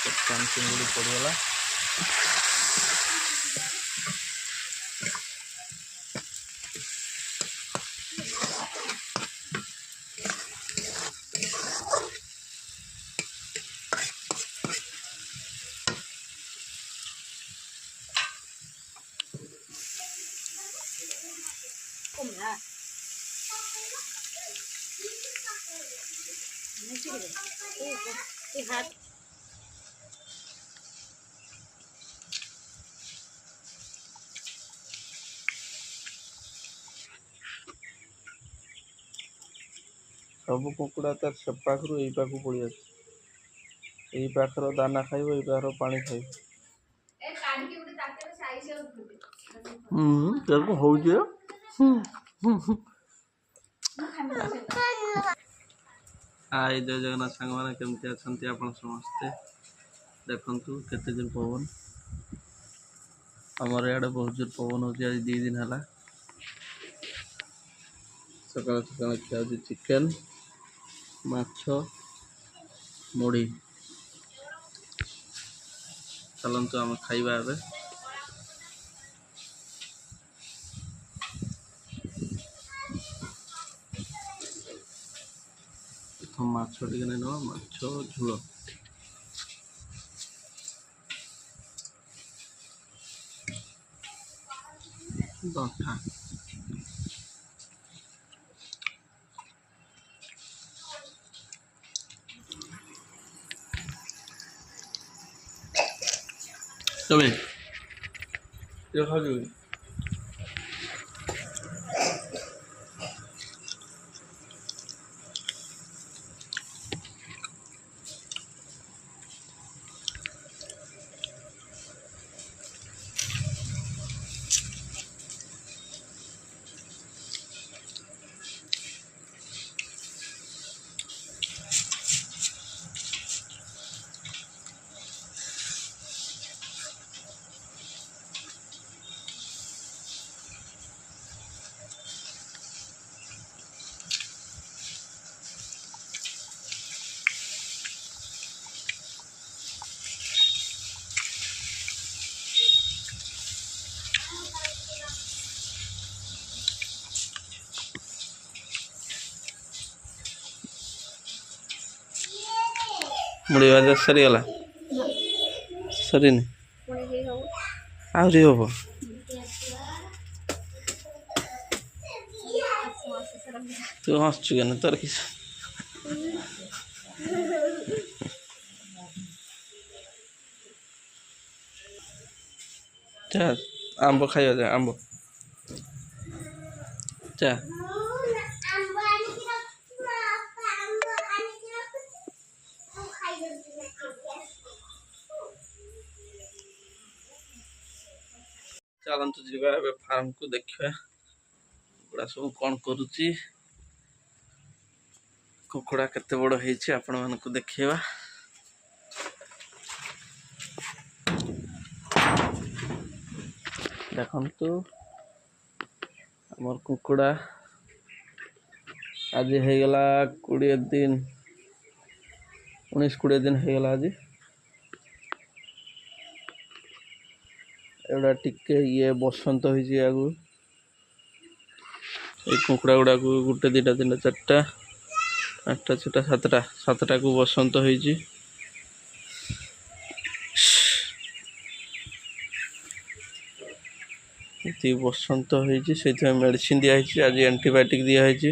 चिंगुड़ी पड़गला सब कुकुड़ा तार से पाखु यही पाख पड़ी यही पाखर दाना खाइब यही पाखर पानी खाइब हो हाय जय जगन्नाथ सांग मैंने केमती अच्छा आप समस्ते देखु केते जोर पवन आमर इे बहुत जोर पवन हो 2 दिन है सकाल सकाल खिया चिकेन माछ मुढ़ी चलतु आम खाइबा ए माछ टे नहीं ना माछ झोल दठा तमें खा मुड़ी बाजा सरीगला सरीनी आहरी हम तू हसचु क्या तोर कि आंब खाइबा जा आंब चा चलतु जीवा फार्म को देखा कुकुड़ा सब कौन करुच्ची कुकुड़ा केते बड़ होइछि आपण मानकु देखैबा देखंतु हमर कुकुड़ा आज हो गला 20 दिन 19-20 दिन हो गला आज एवडा टिके ये बसंत होइछि आगु ए कुकुड़ा गुडा को 1 2 3 4 8 6 7टा को बसंत होइछि इति बसंत होइछि सेति मेडिसिन दिया होइछि आज एंटीबायोटिक दिया होइछि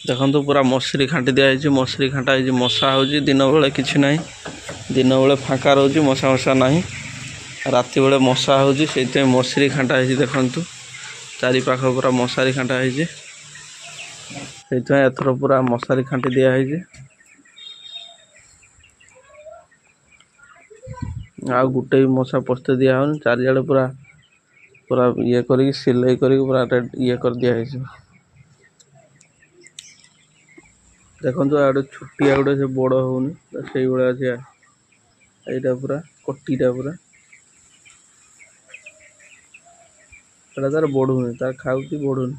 देखो पूरा मसरी खांटी दिखाई मसरी खांटा है मशा हो दिन बेले किसी ना दिन बेले फाँका रोच मशा मशा ना राति बेले मशा हो मसरी खांटा है देखु चारिपाख पूरा मशारी खांटा है एथर पूरा मशारी खांटी दिखाई आ गोटे भी मशा पस्ते दिया हो चारिआडे पूरा पूरा ये कर सिलाई कर पूरा ये कर दिया देखो आड़े छुट्टिया गोटे से बड़ होनी से भाया से यहाँ पूरा कटीटा पूरा एटा तार बढ़ुनि तार खाऊँ बढ़ुनि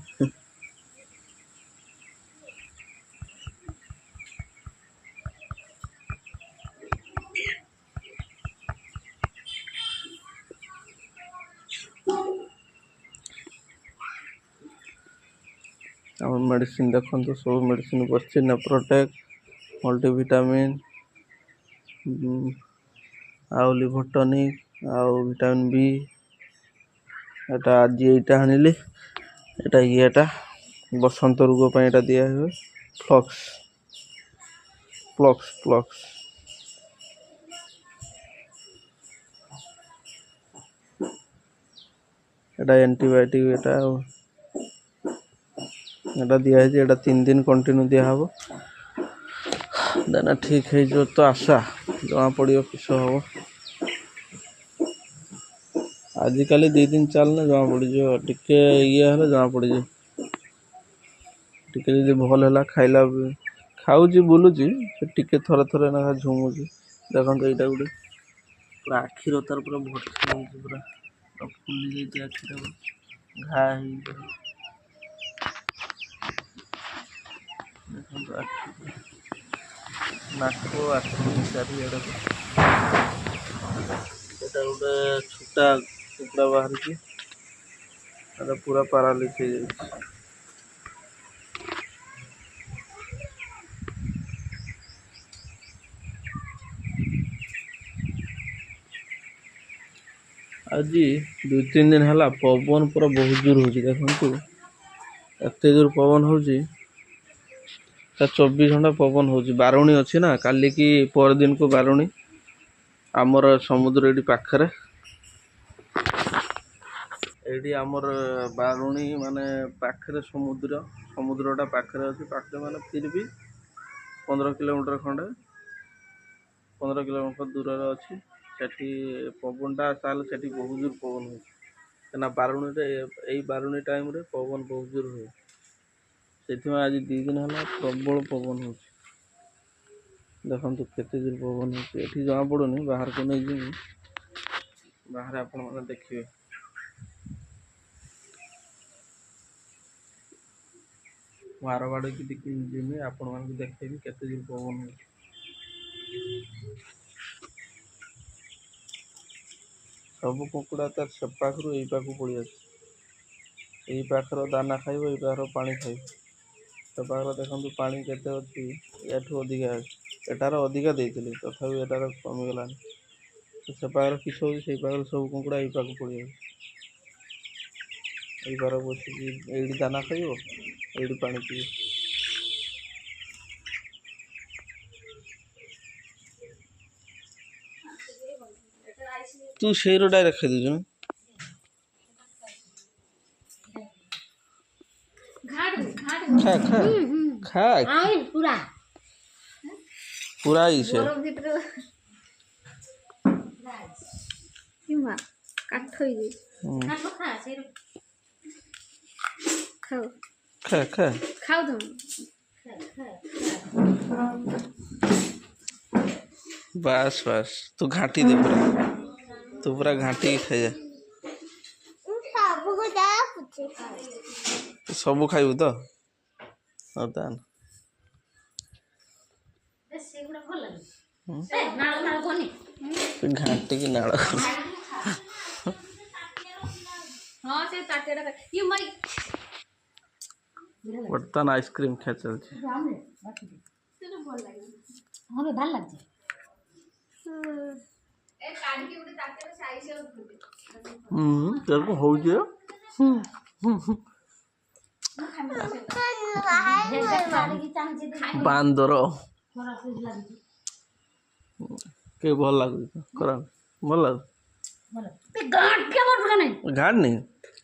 आम मेडिसिन देखो सब मेडिसिन बच्चे नेप्रोटेक मल्टीविटामिन आउ लिवर टनिक आउ विटामिन बी एटा आज एटा आनिली एटा येटा बसंत रोग पर एटा दिया हुए फ्लक्स फ्लक्स फ्लक्स एटा एंटीबायोटिक एटा दिया है एटा 3 दिन कंटिन्यू दिया हबो देना ठीक है जो तो आशा जमा पड़ो किस हम आजिकल 2 दिन चलने जमा पड़ टिके ये है जमा पड़ टिके जब भल है खाइला खाऊँ बुलूची टिके थरे थरे ना झुमुची देखो यहाँ गोटे पूरा आखिर तार पूरा भर्ती पूरा फुली जाती आखिर घा नाक चारिड़े गोटे छोटा कुकड़ा बाहरी पूरा पारालिस हो जाए आज 2-3 दिन है पवन पूरा बहुत जोर हो देखु एत जोर पवन हो 24 घंटा पवन हो बारुणी अच्छी ना काली की पर दिन को बारुणी आमर समुद्र ये पाखरे ये आमर बारुणी माने पाखरे समुद्र समुद्रटा पाखरे अच्छी पाखरे माने फिर भी 15 किलोमीटर खंडे 15 किलोमीटर दूर अच्छी सेठी पवनटा ताल सेठी बहुत जोर पवन हो बारुणी यही बारुणी टाइम रे पवन बहुत जोर हुए से आज 2 दिन है प्रबल पवन हो देखो केते जोर पवन हो जमा पड़ूनी बाहर को नहीं जी बाहर आपण मैंने देखिए बार बाड़ की जिमी आपण मान देखेबी केते जोर पवन हो सब कुकुड़ा तार से पाखर यही पाक पड़ी यही पाखर दाना खाइब यही पाखर पानी खाइब से पाखर देखो पानी केते अच्छी याठू अधिका एटार अधिका देती तथापि एटार कमीगला से पाखर किस हो पाखर सब कुकुड़ा यही पाक पड़ी यही पार बस ये दाना खाइब ये पानी पीब तू से डायरेक्ट खाई दे खा खा खा पूरा पूरा ही से खा खा खाओ तुम बस बस तू घाटी दे पूरा घाटी खाई जा सब खाइबू तो तान घाटी की नाड़ बर्तन आइसक्रीम खा चलছে ভাল লাগছে तेरे को हो गया बांदर के भल लगुच करा भल लग घाट नहीं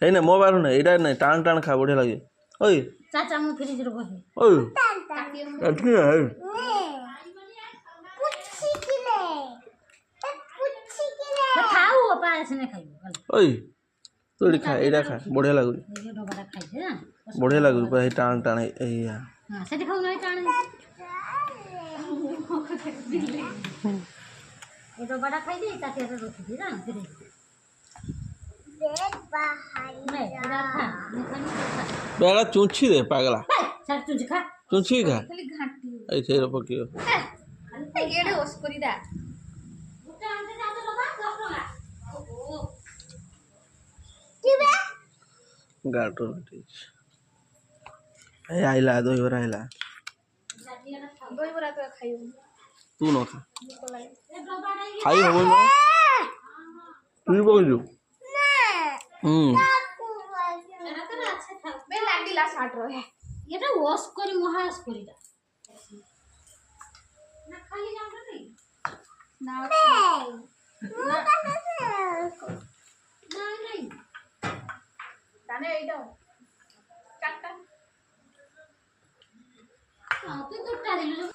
है ना मो बार नहीं इटा नहीं टाण टाण खा बढ़िया लगे ओए चाचा मु फ्रिज रे बहे ओए अटके है खाऊ पास ने खाई ओए तू इटा खा इटा खा बढ़िया लगुच ये डबाटा खाई दे बढ़िया लगुच टाण टाण ए हां सेठी खाऊ नहीं टाण ये तो बड़ा खाई दे ताकि ऐसा रोटी दे ना फिर नहीं इधर खा मैं खानी तो खा बेड़ा चूंची दे पागला सर तुझे खा चूंची खा खाली घाटी ऐसे रो पकियो एडे ओस करी दा बुट्टा आनते जाओ तो बाबा 10 टका ओहो गाटो ए आइला दो इवर आइला दही बरा तो खाइयो तू न खा ए डब्बा नहीं खाई हबो ना तू बोलू এটা তো আছে থাক बे लागिला 60 रहे এটা ওয়াশ করি মহাস করি দা না খালি যাও না নাই ना না নাই दाने एइडो काटा তুই দুটা দিলু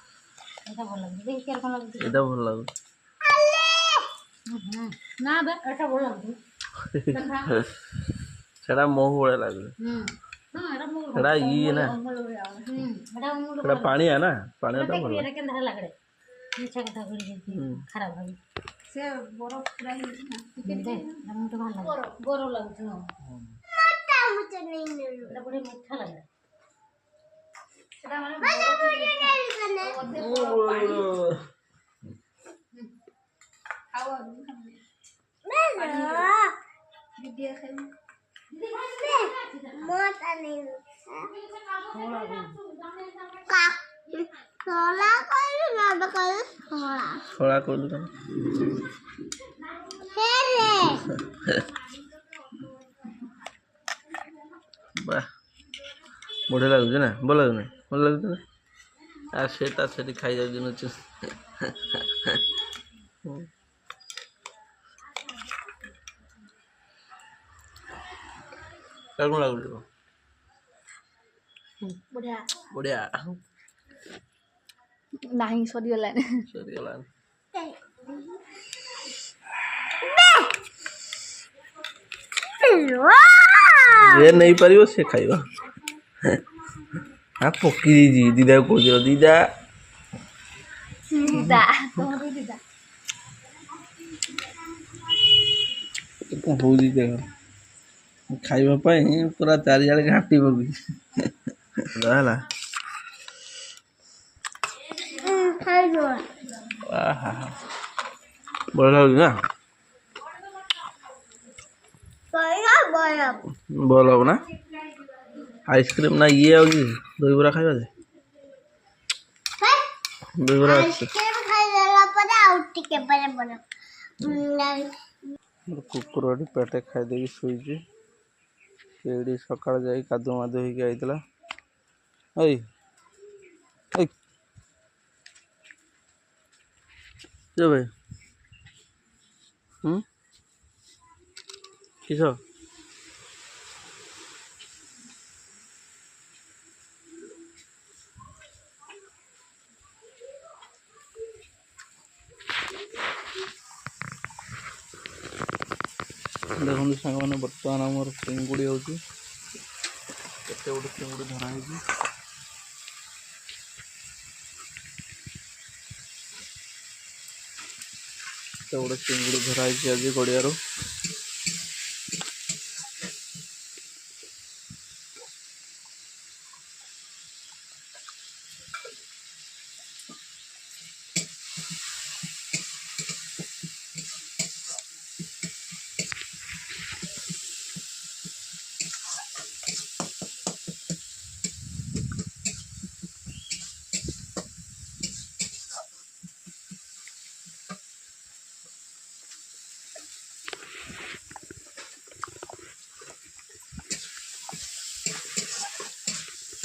এটা ভালো লাগে দেখি কেমন লাগে এটা ভালো লাগে না বে এটা ভালো লাগে সেটা মহু ভଳିଆ লাগে হ্যাঁ এটা মুগ সেটা ইয়ে না এটা মুগ সেটা পানি না পানিটা ভালো এটা কেন ধরে লাগে মিছা কথা করি যেতে খারাপ হবে से बरफ पूरा ही ना দে এটা ভালো লাগে গরম লাগছে এটা বড় মিঠা লাগে सेटा माने बरफ खाओ दीदी खाई ছড়া করলু কেন বাহ বড়িয়া লাগুছে না ଭଲ ଲାଗୁନି ଭଲ ଲାଗୁଛି ନା আর সেটা সেটি ଖାଇ ଯାଉଛି ନଚୁ କେମন ଲାଗୁଛି बढ़िया ବଢିଆ नहीं सरी गला ସରିଗଲାଣି ଯେ ନେଇପାରିବ ସେ ଖାଇବ हाँ पकी दीदी दीदा को कह दीदा दीदा तुम दीदा हूँ देख खाइबा पूरा चारिआड़े घाटी पकी है बड़ा लगे ना भल हम ना आइसक्रीम ना ये आगे दही बरा खाइबा दे दही बरा कुकुर पेटे खाई दे शुची सका जा कादु मादु होगी आईला भाई किस देखो सांग मैंने बर्तमान आमर चिंगुड़ी होते गोटे चिंगुड़ी धरा है गोटे चिंगुड़ी धरा है आज गड़ियारू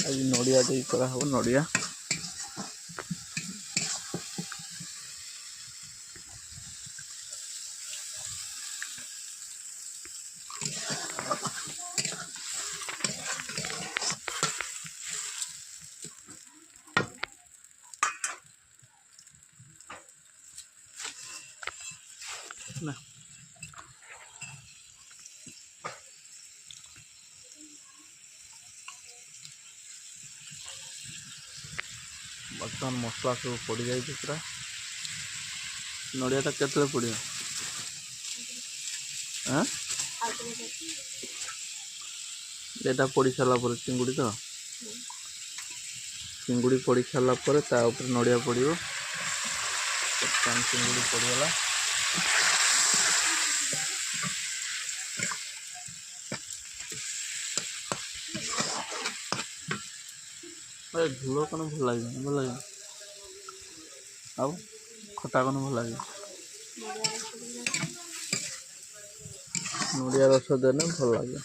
आज नड़िया करा हम नड़िया ना बर्तमान मसला सब पड़ जाए पूरा ନଡ଼ିଆଟା କେତେବେଳେ ପଡ଼ିବ? ଆଁ ଆଉ ଟିକେ ଏଇଟା ପଡ଼ି ସାରିଲା ପରେ ଚିଙ୍ଗୁଡ଼ି ତ ଚିଙ୍ଗୁଡ଼ି ପଡ଼ି ସାରିଲା ପରେ ତା ଉପରେ ନଡ଼ିଆ ପଡ଼ିବ। ବର୍ତ୍ତମାନ ଚିଙ୍ଗୁଡ଼ି ପଡ଼ିଗଲା। ଝୋଳ କ'ଣ ଭଲ ଲାଗିବ? ଭଲ ଲାଗିବ। ଆଉ ଖଟା କ'ଣ ଭଲ ଲାଗିବ? ନଡ଼ିଆ ରସ ଦେଲେ ଭଲ ଲାଗିବ।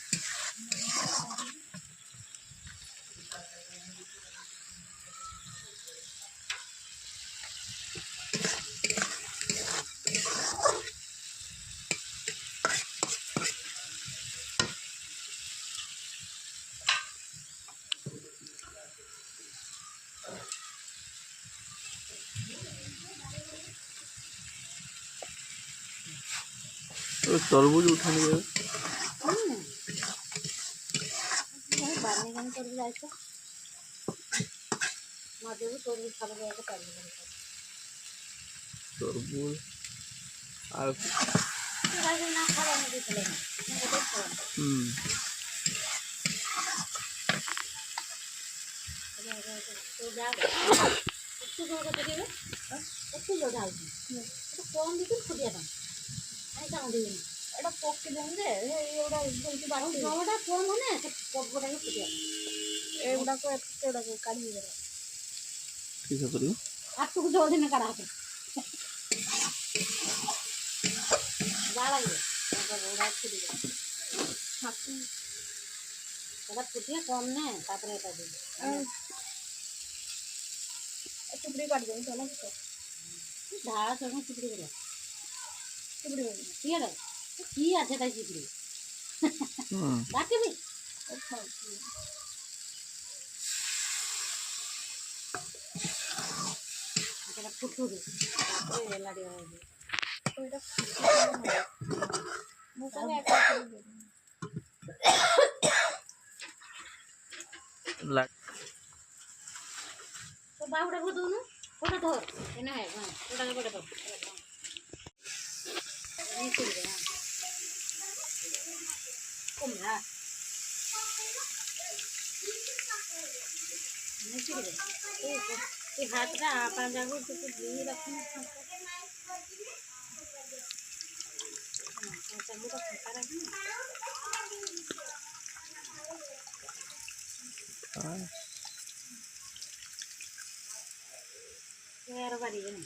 ତରଭୁଜ ଉଠାଣି ବାନି କାମ କରିକି ଯାଇଛ ମଜକୁ ତୋର ଖାଲି ଯାଇକି ପାରିବି ତରଭୁଜ ଆଉ ନା ଖାଇବା ଦେଇଥିଲେ ଏତେ ଯୋଉଟା ପକେଇବେ ଏତେ ଯୋଉଟା ହଉଛି ଏଟା କମ୍ ଦେଇକି ଫୁଟିବା ପାଇଁ ଆଣି ଚାହୁଁଥିବେନି ଏଇଟା ପକେଇ ଦେବି ଯେ ଏଇଗୁଡ଼ା ଯେମିତି ବାଟି ଝୋଳଟା କମ୍ ମାନେ ସେ ପର୍ବଟା ହିଁ ଫୁଟିବା ପାଇଁ ଏଗୁଡ଼ାକ ଏଗୁଡ଼ାକ କାଢ଼ି ଦେବା। ଠିକ କରିବ। ହାତକୁ ଝୋଳ ଦିନେ କାଢ଼ା ହାତ ଯାହା ଲାଗିବ ଫୁଟିଯିବ ସେଟା ଫୁଟିଏ କମ୍ ନେ ତାପରେ ଏଟା ଦେବି ଚୁପଡ଼ି କାଢ଼ି ଦେବି ଚାଲ ঢালা সঙ্গে চিপড়ি গেল চুপড়ি দেবো ঠিক আছে কি আছে তাই চিপড়ি ডাকিবি সেটা ফুটুবে তারপরে এলাড়ি হবে ওইটা ମୁଁ କହିଲି ଏକା ଦେବି তো বাহুটা ভর দৌনু ওটা ধর এনে হয় হ্যাঁ ওটাকে করে ধর নিচে দিবে হ্যাঁ কম না নিচে দিবে এই হাতটা আপা যাবো একটু দিয়ে রাখুন চালুটা ফাঁকা রাখুন আরো বাড়িয়ে না